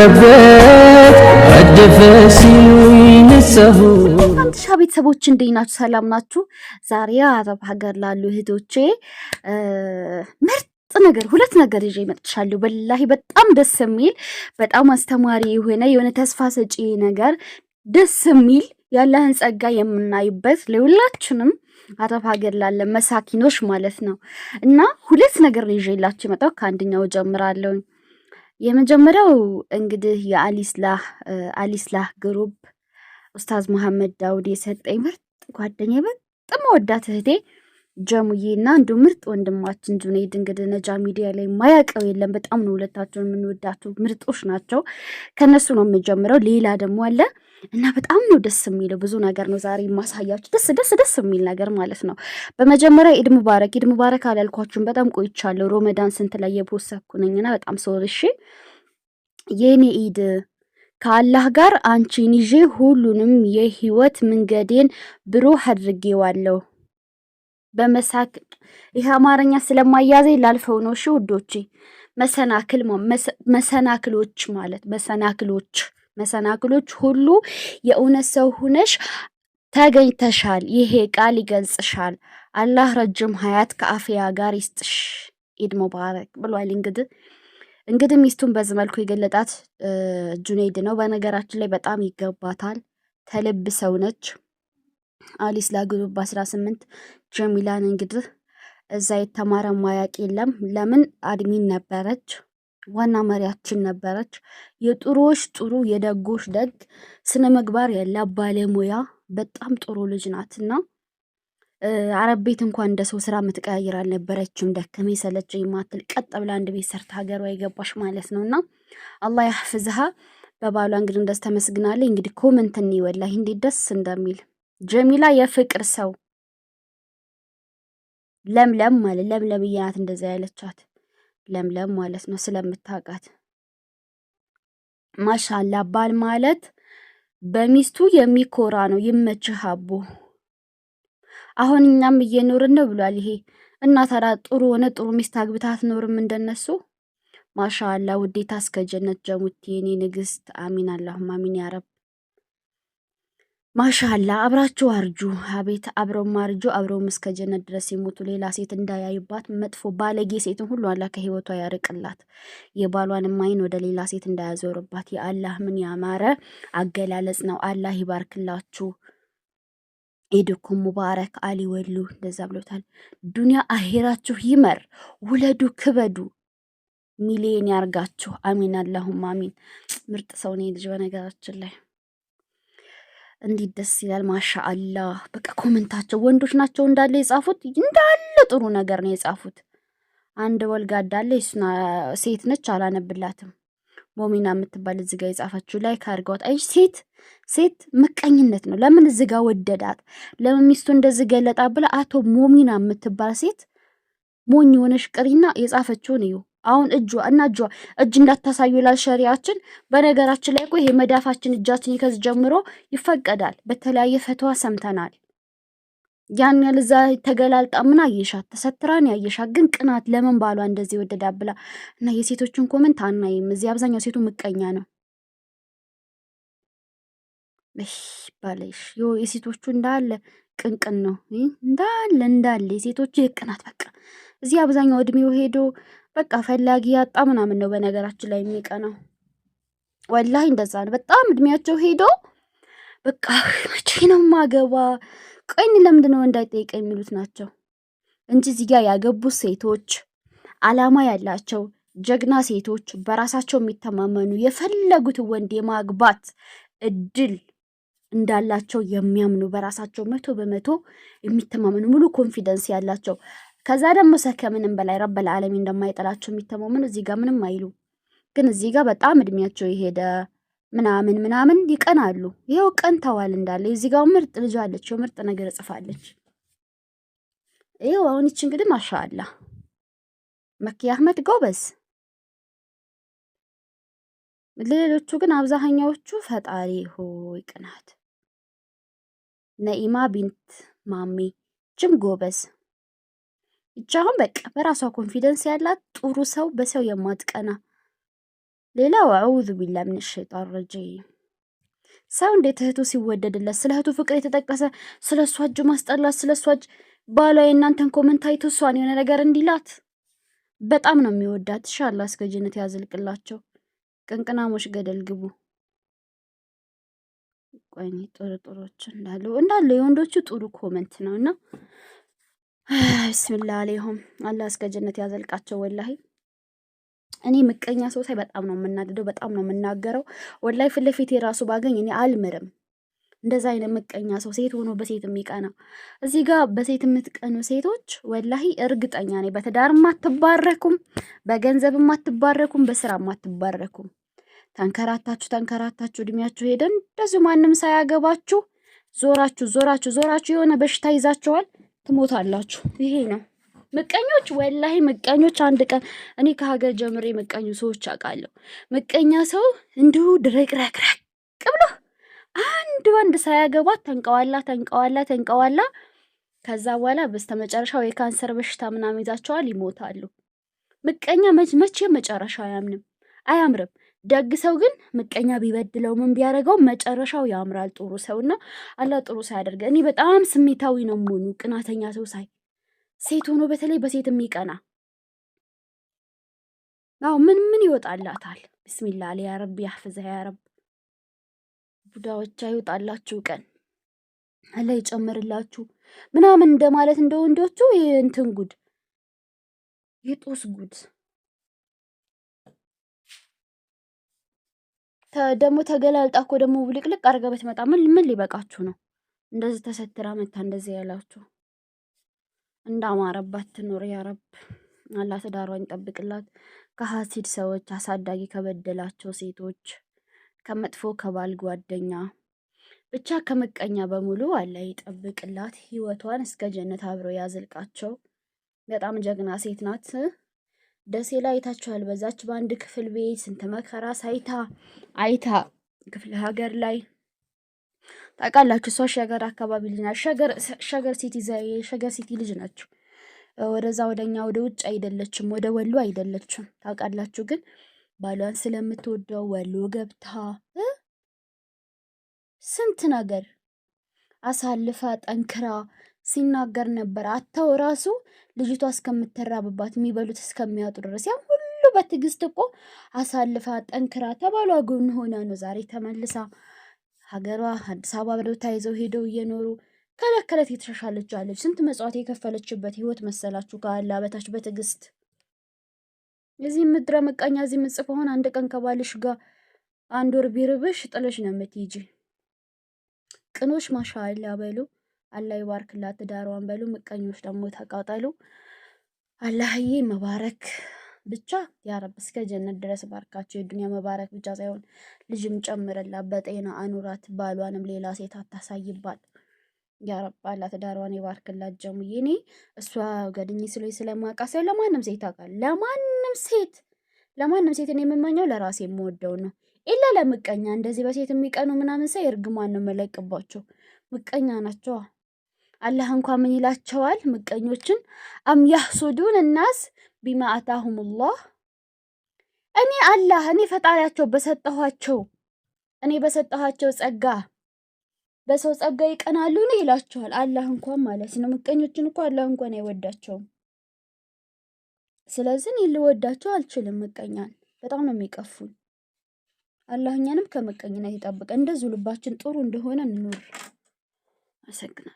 ሞላበት አደፈ ሲሉኝ ነሳሁ። አንተሻ ቤተሰቦች እንዴት ናችሁ? ሰላም ናችሁ? ዛሬ አረብ ሀገር ላሉ እህቶቼ ምርጥ ነገር ሁለት ነገር ይዤ መጥቻለሁ። ወላሂ በጣም ደስ የሚል በጣም አስተማሪ የሆነ ተስፋ ሰጪ ነገር ደስ የሚል ያለህን ጸጋ የምናይበት ለሁላችንም አረብ ሀገር ላለ መሳኪኖች ማለት ነው። እና ሁለት ነገር ይዤላችሁ መጣሁ። ከአንደኛው ጀምራለሁ። የመጀመሪያው እንግዲህ የአሊስላህ ግሩፕ ኡስታዝ መሐመድ ዳውድ የሰጠኝ ምርጥ ጓደኛዬ በጣም ወዳት እህቴ ጀሙዬና እንዲሁ ምርጥ ወንድማችን ጁኔድ እንግዲህ ነጃ ሚዲያ ላይ ማያውቀው የለም። በጣም ነው ሁለታቸውን የምንወዳቸው፣ ምርጦች ናቸው። ከነሱ ነው የምንጀምረው። ሌላ ደግሞ አለ እና በጣም ነው ደስ የሚለው። ብዙ ነገር ነው ዛሬ የማሳያችሁ፣ ደስ የሚል ነገር ማለት ነው። በመጀመሪያ ኢድ ሙባረክ አላልኳችሁም፣ በጣም ቆይቻለሁ። ሮመዳን ስንት ላይ የፖሰኩ ነኝና በጣም ሶርሽ የኔ ኢድ ከአላህ ጋር አንቺን ይዤ ሁሉንም የህይወት መንገዴን ብሩህ አድርጌዋለሁ። ይሄ አማርኛ ስለማያዘ ላልፈው ነው። እሺ ውዶቼ፣ መሰናክሎች ማለት መሰናክሎች ሁሉ የእውነት ሰው ሁነሽ ተገኝተሻል። ይሄ ቃል ይገልጽሻል። አላህ ረጅም ሀያት ከአፍያ ጋር ይስጥሽ። ኢድ ሙባረክ ብሏል። እንግዲህ ሚስቱን በዚህ መልኩ የገለጣት ጁኔድ ነው። በነገራችን ላይ በጣም ይገባታል። ተልብ ሰው ነች። አሊስላህ ግሩፕ 18 ጀሚላን እንግዲህ እዛ የተማረ ማያቅ የለም። ለምን አድሚን ነበረች፣ ዋና መሪያችን ነበረች። የጥሩዎች ጥሩ የደጎች ደግ ስነ ምግባር ያላት ባለሙያ በጣም ጥሩ ልጅ ናትና አረብ ቤት እንኳን እንደ ሰው ስራ የምትቀያይር አልነበረችም። ደከመኝ ሰለቸኝ የማትል ቀጥ ብላ አንድ ቤት ሰርታ ሀገሯ የገባሽ ማለት ነውና አላህ ያህፍዝሃ። በባሏ እንግዲህ እንደዚህ ተመስግናለች። እንግዲህ ኮመንት እኔ ወላሂ እንዴት ደስ እንደሚል ጀሚላ የፍቅር ሰው ለምለም ማለት ለምለም እያናት እንደዛ ያለቻት ለምለም ማለት ነው ስለምታውቃት። ማሻላ ባል ማለት በሚስቱ የሚኮራ ነው። ይመችህ አቦ። አሁን እኛም እየኖርን ነው ብሏል ይሄ እና ታዲያ ጥሩ ሚስት አግብታ አትኖርም እንደነሱ? ማሻላ ውዴታ እስከ ጀነት ጀሙቲ የኔ ንግስት። አሚን አላሁም አሚን ያረብ። ማሻላ አብራችሁ አርጁ። አቤት አብረው ማርጁ። አብረውም እስከ ጀነት ድረስ ይሞቱ። ሌላ ሴት እንዳያዩባት። መጥፎ ባለጌ ሴትን ሁሉ አላህ ከህይወቷ ያርቅላት። የባሏንም አይን ወደ ሌላ ሴት እንዳያዞርባት። የአላህ ምን ያማረ አገላለጽ ነው። አላህ ይባርክላችሁ። ኢድኩም ሙባረክ። አሊ ወሉ እንደዛ ብሎታል። ዱንያ አሄራችሁ ይመር። ውለዱ ክበዱ። ሚሊዮን ያርጋችሁ። አሚን አላሁም አሚን። ምርጥ ሰው ነው ልጅ በነገራችን ላይ እንዴት ደስ ይላል። ማሻአላህ በቃ ኮመንታቸው ወንዶች ናቸው እንዳለ የጻፉት፣ እንዳለ ጥሩ ነገር ነው የጻፉት። አንድ ወልጋዳ አለ፣ እሱና ሴት ነች፣ አላነብላትም። ሞሚና የምትባል እዚህ ጋር የጻፈችው ላይ ካርጋውት። አይ ሴት ምቀኝነት ነው። ለምን እዚህ ጋር ወደዳት? ለምን ሚስቱ እንደዚህ ገለጣ ብላ አቶ ሞሚና የምትባል ሴት ሞኝ ሆነሽ ቅሪና የጻፈችውን እዩ። አሁን እጅ እንዳታሳዩ ይላል ሸሪያችን። በነገራችን ላይ እኮ ይሄ መዳፋችን እጃችን ከዚህ ጀምሮ ይፈቀዳል። በተለያየ ፈትዋ ሰምተናል። ያን ያህል እዛ ተገላልጣ ምን አየሻት? ተሰትራን ያየሻት። ግን ቅናት ለምን ባሏ እንደዚህ ወደዳ ብላ እና የሴቶችን ኮመንት አናይም። እዚህ አብዛኛው ሴቱ ምቀኛ ነው። ባለሽ የሴቶቹ እንዳለ ቅንቅን ነው እንዳለ የሴቶቹ የቅናት በቃ እዚህ አብዛኛው እድሜው ሄዶ በቃ ፈላጊ ያጣ ምናምን ነው በነገራችን ላይ የሚቀናው። ወላሂ እንደዛ ነው። በጣም እድሜያቸው ሄዶ በቃ መቼ ነው ማገባ፣ ቆይ ለምንድን ነው እንዳይጠይቀ የሚሉት ናቸው እንጂ እዚህ ጋር ያገቡት ሴቶች አላማ ያላቸው ጀግና ሴቶች፣ በራሳቸው የሚተማመኑ የፈለጉት ወንድ የማግባት እድል እንዳላቸው የሚያምኑ በራሳቸው 100% የሚተማመኑ ሙሉ ኮንፊደንስ ያላቸው ከዛ ደግሞ ከምንም በላይ ረበል ዓለሚን እንደማይጠላቸው የሚተማመኑ እዚህ ጋር ምንም አይሉ። ግን እዚህ ጋር በጣም እድሜያቸው የሄደ ምናምን ይቀናሉ። ይኸው ቀንተዋል እንዳለ። እዚህ ጋር ምርጥ ልጅ አለች፣ ምርጥ ነገር ጽፋለች። ይኸው አሁን ይች እንግዲህ ማሻአላ መኪ አህመድ ጎበዝ። ሌሎቹ ግን አብዛኛዎቹ ፈጣሪ ሆይ ቅናት። ነኢማ ቢንት ማሜ ጅም ጎበዝ። ይቻውን በቃ በራሷ ኮንፊደንስ ያላት ጥሩ ሰው፣ በሰው የማትቀና ሌላው አዑዙ ቢላህ ምን ሸይጣን ረጂም። ሰው እንዴት እህቱ ሲወደድለት ስለ እህቱ ፍቅር የተጠቀሰ ስለ እሷ እጅ ማስጠላት ስለ እሷ እጅ ባሏ የእናንተን ኮመንት አይቶ እሷን የሆነ ነገር እንዲላት በጣም ነው የሚወዳት። ኢንሻአላህ እስከ ጀነት ያዝልቅላቸው። ቅንቅናሞች ገደል ግቡ። ቆይኒ ጥሩጥሮች እንዳለ የወንዶቹ ጥሩ ኮመንት ነውና ቢስሚላህ አለይሁም አላህ እስከ ጀነት ያዘልቃቸው። ወላሂ እኔ ምቀኛ ሰው ሳይ በጣም ነው የምናደደው፣ በጣም ነው የምናገረው። ወላሂ ፊት ለፊት የራሱ ባገኝ እኔ አልምርም። እንደዛ አይነት ምቀኛ ሰው ሴት ሆኖ በሴት የሚቀና እዚህ ጋር በሴት የምትቀኑ ሴቶች ወላሂ እርግጠኛ ነኝ በትዳርም አትባረኩም፣ በገንዘብም አትባረኩም፣ በስራም አትባረኩም። ተንከራታችሁ እድሜያችሁ ሄደን እንደዚሁ ማንም ሳያገባችሁ ዞራችሁ የሆነ በሽታ ይዛችኋል፣ ትሞታላችሁ። ይሄ ነው ምቀኞች። ወላሂ ምቀኞች አንድ ቀን እኔ ከሀገር ጀምሬ ምቀኙ ሰዎች አውቃለሁ። ምቀኛ ሰው እንዲሁ ድረቅረቅረቅ ብሎ አንድ ወንድ ሳያገባት ተንቀዋላ ከዛ በኋላ በስተመጨረሻው የካንሰር በሽታ ምናምን ይዛቸዋል፣ ይሞታሉ። ምቀኛ መቼም መጨረሻው አያምርም። ደግ ሰው ግን ምቀኛ ቢበድለው ምን ቢያደርገው መጨረሻው ያምራል። ጥሩ ሰውና አላህ ጥሩ ሰው ያደርገ። እኔ በጣም ስሜታዊ ነው የምሆኑ ቅናተኛ ሰው ሳይ፣ ሴት ሆኖ በተለይ በሴት የሚቀና አው ምን ይወጣላታል። ቢስሚላህ ያ ረብ ያህፍዝህ ያ ረብ። ቡዳዎች አይወጣላችሁ ቀን አላህ ይጨምርላችሁ ምናምን እንደማለት እንደ ወንዶቹ እንትን ጉድ የጦስ ጉድ ደግሞ ተገላልጣ እኮ ደግሞ ብልቅልቅ አድርጋ በትመጣ ምን ሊበቃችሁ ነው? እንደዚህ ተሰትራ መታ እንደዚህ ያላችሁ እንዳማረባት ትኖር ያ ረብ። አላህ ትዳሯን ይጠብቅላት ከሐሲድ ሰዎች፣ አሳዳጊ ከበደላቸው ሴቶች፣ ከመጥፎ ከባል ጓደኛ፣ ብቻ ከምቀኛ በሙሉ አላህ ይጠብቅላት። ህይወቷን እስከ ጀነት አብሮ ያዝልቃቸው። በጣም ጀግና ሴት ናት። ደሴ ላይ አይታችኋል። በዛች በአንድ ክፍል ቤት ስንት መከራ አይታ ክፍለ ሀገር ላይ ታውቃላችሁ። እሷ ሸገር አካባቢ ልጅ ናት። ሸገር ሲቲ ልጅ ናቸው። ወደዛ ወደኛ ወደ ውጭ አይደለችም፣ ወደ ወሎ አይደለችም። ታውቃላችሁ። ግን ባሏን ስለምትወደው ወሎ ገብታ ስንት ነገር አሳልፋ ጠንክራ ሲናገር ነበር። አታው ራሱ ልጅቷ እስከምትራብባት የሚበሉት እስከሚያጡ ድረስ ያ ሁሉ በትዕግስት እኮ አሳልፋ ጠንክራ ተባሏ ጎን ሆና ነው ዛሬ ተመልሳ ሀገሯ አዲስ አበባ ብለው ተይዘው ሄደው እየኖሩ ከለከለት የተሻሻለች አለች። ስንት መጽዋት የከፈለችበት ህይወት መሰላችሁ ከአላህ በታች በትዕግስት። እዚህ ምድረ መቃኛ እዚህ ምጽፈው ሆነ አንድ ቀን ከባልሽ ጋር አንድ ወር ቢርብሽ ጥለሽ ነው የምትይጂ። ቅኖች ማሻአላ በሉ። አላህ ይባርክላት ትዳሯን በሉ። ምቀኞች ደግሞ ተቃጠሉ። አላህዬ መባረክ ብቻ ያ ረብ እስከ ጀነት ድረስ ባርካቸው። የዱንያ መባረክ ብቻ ሳይሆን ልጅም ጨምረላት፣ በጤና አኑራት፣ ባሏንም ሌላ ሴት አታሳይባት። ያ ረብ አላህ ትዳሯን ይባርክላት። ጀሙዬ እኔ እሷ ገድኝ ስለማውቃት ለማንም ሴት አውቃል ለማንም ሴት እኔ የምመኘው ለራሴ የምወደው ነው። ኢላ ለምቀኛ እንደዚህ በሴት የሚቀኑ ምናምን ሳይ እርግማን ነው መለቅባቸው። ምቀኛ ናቸው። አላህ እንኳን ምን ይላቸዋል ምቀኞችን? አም ያህሱዱን الناس بما آتاهم الله። እኔ ፈጣሪያቸው በሰጠኋቸው ጸጋ በሰው ጸጋ ይቀናሉ ነው ይላቸዋል። አላህ እንኳን ማለት ነው። ምቀኞችን እንኳን አላህ እንኳን አይወዳቸውም። ስለዚህ እኔ ልወዳቸው አልችልም። ምቀኛን በጣም ነው የሚቀፉኝ። አላህ እኛንም ከምቀኝነት ይጠብቀን። እንደዚሁ ልባችን ጥሩ እንደሆነ እንኑር። አመሰግናለሁ።